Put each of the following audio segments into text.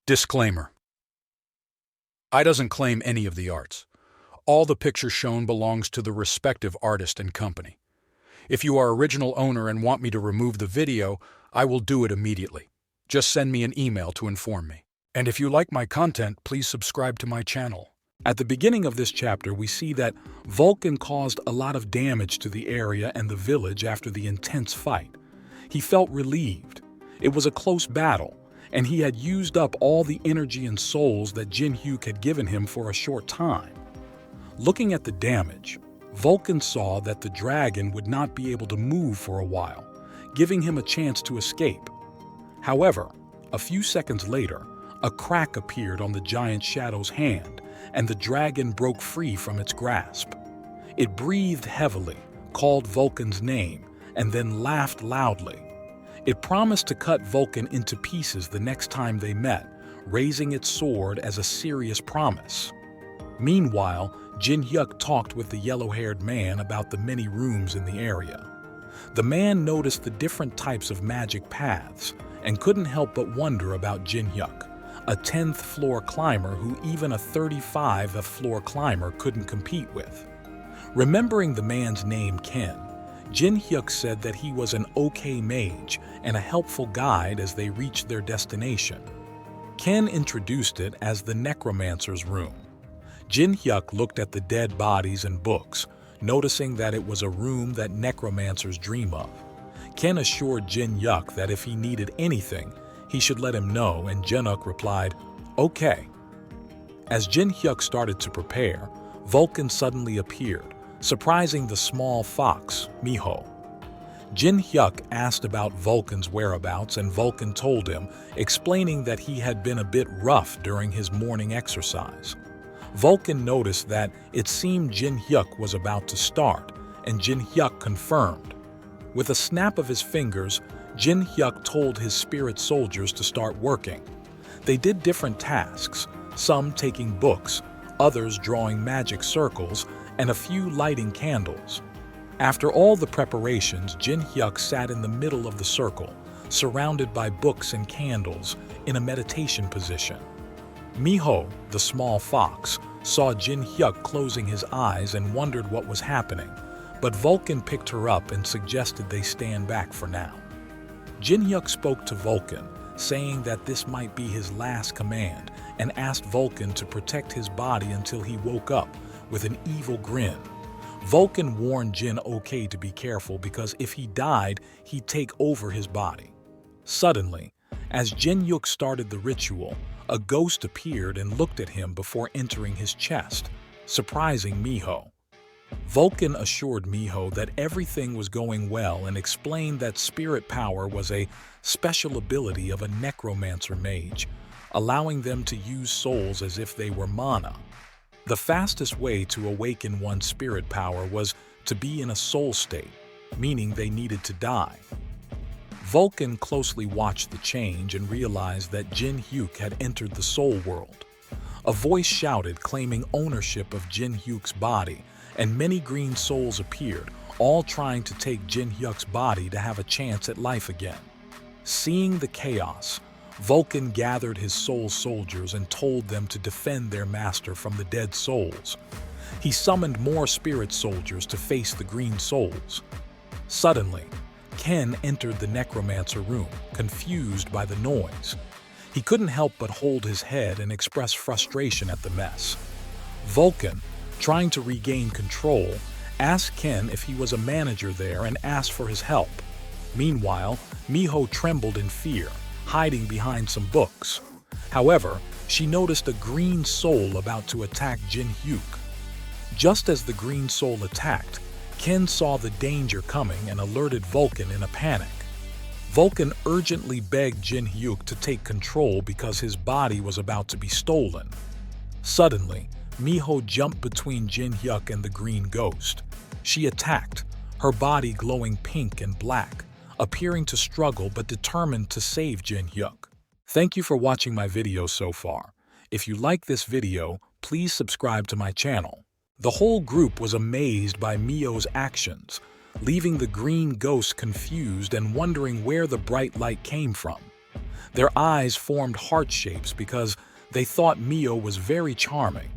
Disclaimer. I doesn't claim any of the arts. All the pictures shown belongs to the respective artist and company. If you are original owner and want me to remove the video, I will do it immediately. Just send me an email to inform me. And if you like my content, please subscribe to my channel. At the beginning of this chapter, we see that Vulcan caused a lot of damage to the area and the village after the intense fight. He felt relieved. It was a close battle, and he had used up all the energy and souls that Jin Hyuk had given him for a short time. Looking at the damage, Vulcan saw that the dragon would not be able to move for a while, giving him a chance to escape. However, a few seconds later, a crack appeared on the giant shadow's hand, and the dragon broke free from its grasp. It breathed heavily, called Vulcan's name, and then laughed loudly. It promised to cut Vulcan into pieces the next time they met, raising its sword as a serious promise. Meanwhile, Jin Hyuk talked with the yellow-haired man about the many rooms in the area. The man noticed the different types of magic paths and couldn't help but wonder about Jin Hyuk, a 10th floor climber who even a 35th floor climber couldn't compete with. Remembering the man's name Ken, Jin Hyuk said that he was an okay mage and a helpful guide as they reached their destination. Ken introduced it as the Necromancer's room. Jin Hyuk looked at the dead bodies and books, noticing that it was a room that necromancers dream of. Ken assured Jin Hyuk that if he needed anything, he should let him know, and Jin Hyuk replied, "Okay." As Jin Hyuk started to prepare, Vulcan suddenly appeared, surprising the small fox, Miho. Jin Hyuk asked about Vulcan's whereabouts, and Vulcan told him, explaining that he had been a bit rough during his morning exercise. Vulcan noticed that it seemed Jin Hyuk was about to start, and Jin Hyuk confirmed. With a snap of his fingers, Jin Hyuk told his spirit soldiers to start working. They did different tasks, some taking books, others drawing magic circles, and a few lighting candles. After all the preparations, Jin Hyuk sat in the middle of the circle, surrounded by books and candles, in a meditation position. Miho, the small fox, saw Jin Hyuk closing his eyes and wondered what was happening, but Vulcan picked her up and suggested they stand back for now. Jin Hyuk spoke to Vulcan, saying that this might be his last command, and asked Vulcan to protect his body until he woke up, with an evil grin. Vulcan warned Jin okay to be careful because if he died, he'd take over his body. Suddenly, as Jin Hyuk started the ritual, a ghost appeared and looked at him before entering his chest, surprising Miho. Vulcan assured Miho that everything was going well and explained that spirit power was a special ability of a necromancer mage, allowing them to use souls as if they were mana. The fastest way to awaken one's spirit power was to be in a soul state, meaning they needed to die. Vulcan closely watched the change and realized that Jin Hyuk had entered the soul world. A voice shouted, claiming ownership of Jin Hyuk's body, and many green souls appeared, all trying to take Jin Hyuk's body to have a chance at life again. Seeing the chaos, Vulcan gathered his soul soldiers and told them to defend their master from the dead souls. He summoned more spirit soldiers to face the green souls. Suddenly, Ken entered the necromancer room, confused by the noise. He couldn't help but hold his head and express frustration at the mess. Vulcan, trying to regain control, asked Ken if he was a manager there and asked for his help. Meanwhile, Miho trembled in fear, hiding behind some books. However, she noticed a green soul about to attack Jin Hyuk. Just as the green soul attacked, Ken saw the danger coming and alerted Vulcan in a panic. Vulcan urgently begged Jin Hyuk to take control because his body was about to be stolen. Suddenly, Miho jumped between Jin Hyuk and the green ghost. She attacked, her body glowing pink and black, appearing to struggle but determined to save Jin Hyuk. Thank you for watching my video so far. If you like this video, please subscribe to my channel. The whole group was amazed by Miho's actions, leaving the green ghost confused and wondering where the bright light came from. Their eyes formed heart shapes because they thought Mio was very charming,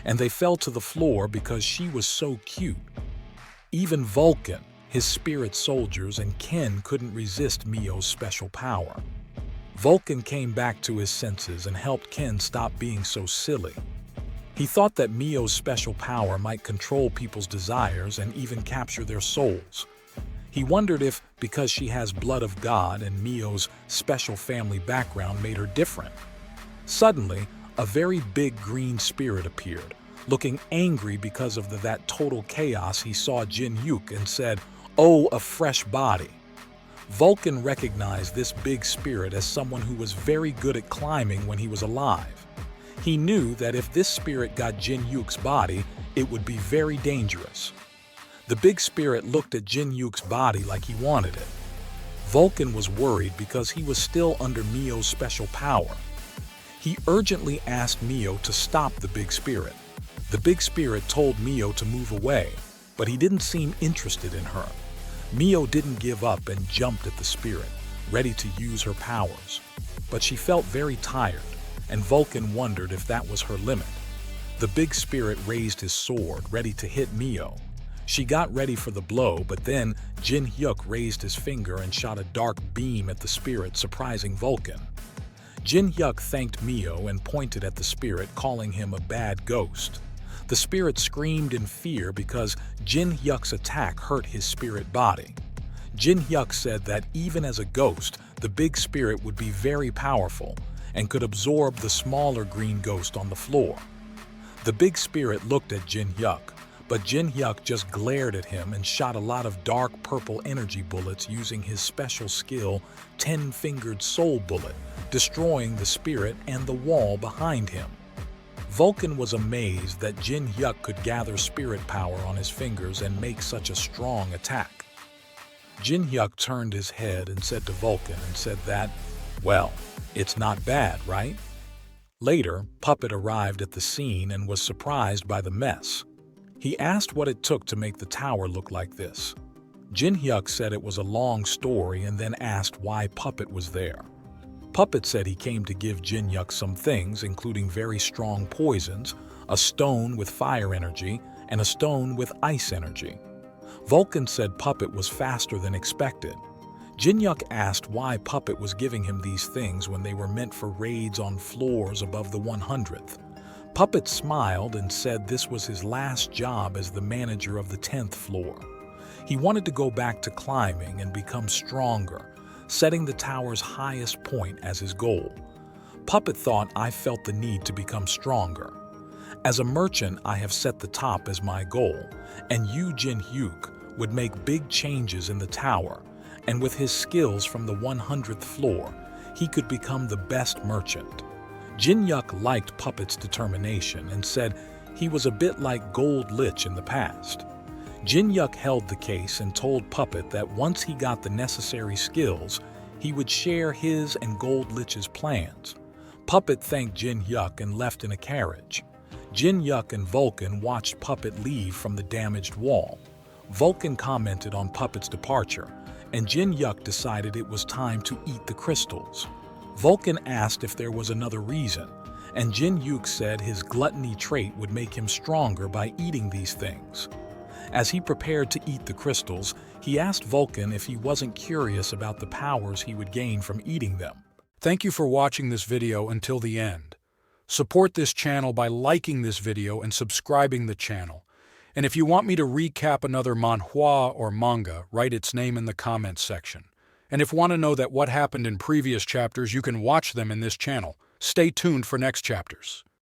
and they fell to the floor because she was so cute. Even Vulcan, his spirit soldiers, and Ken couldn't resist Mio's special power. Vulcan came back to his senses and helped Ken stop being so silly. He thought that Mio's special power might control people's desires and even capture their souls. He wondered if, because she has blood of God and Mio's special family background made her different. Suddenly, a very big green spirit appeared, looking angry because of that total chaos. He saw Jin Hyuk and said, "Oh, a fresh body." Vulcan recognized this big spirit as someone who was very good at climbing when he was alive. He knew that if this spirit got Jin Hyuk's body, it would be very dangerous. The big spirit looked at Jin Hyuk's body like he wanted it. Vulcan was worried because he was still under Mio's special power. He urgently asked Mio to stop the big spirit. The big spirit told Mio to move away, but he didn't seem interested in her. Mio didn't give up and jumped at the spirit, ready to use her powers. But she felt very tired, and Vulcan wondered if that was her limit. The big spirit raised his sword, ready to hit Mio. She got ready for the blow, but then Jin Hyuk raised his finger and shot a dark beam at the spirit, surprising Vulcan. Jin Hyuk thanked Mio and pointed at the spirit, calling him a bad ghost. The spirit screamed in fear because Jin Hyuk's attack hurt his spirit body. Jin Hyuk said that even as a ghost, the big spirit would be very powerful and could absorb the smaller green ghost on the floor. The big spirit looked at Jin Hyuk, but Jin Hyuk just glared at him and shot a lot of dark purple energy bullets using his special skill, 10-fingered soul bullet, destroying the spirit and the wall behind him. Vulcan was amazed that Jin Hyuk could gather spirit power on his fingers and make such a strong attack. Jin Hyuk turned his head and said to Vulcan and said that, "Well, it's not bad, right?" Later, Puppet arrived at the scene and was surprised by the mess. He asked what it took to make the tower look like this. Jin Hyuk said it was a long story and then asked why Puppet was there. Puppet said he came to give Jin Hyuk some things, including very strong poisons, a stone with fire energy, and a stone with ice energy. Vulcan said Puppet was faster than expected. Jin Hyuk asked why Puppet was giving him these things when they were meant for raids on floors above the 100th. Puppet smiled and said this was his last job as the manager of the 10th floor. He wanted to go back to climbing and become stronger, setting the tower's highest point as his goal. Puppet thought, "I felt the need to become stronger. As a merchant, I have set the top as my goal, and you, Jin Hyuk, would make big changes in the tower, and with his skills from the 100th floor, he could become the best merchant." Jin Hyuk liked Puppet's determination and said he was a bit like Gold Lich in the past. Jin Hyuk held the case and told Puppet that once he got the necessary skills, he would share his and Gold Lich's plans. Puppet thanked Jin Hyuk and left in a carriage. Jin Hyuk and Vulcan watched Puppet leave from the damaged wall. Vulcan commented on Puppet's departure, and Jin Hyuk decided it was time to eat the crystals. Vulcan asked if there was another reason, and Jin Hyuk said his gluttony trait would make him stronger by eating these things. As he prepared to eat the crystals, he asked Vulcan if he wasn't curious about the powers he would gain from eating them. Thank you for watching this video until the end. Support this channel by liking this video and subscribing the channel. And if you want me to recap another manhwa or manga, write its name in the comments section. And if you want to know that what happened in previous chapters, you can watch them in this channel. Stay tuned for next chapters.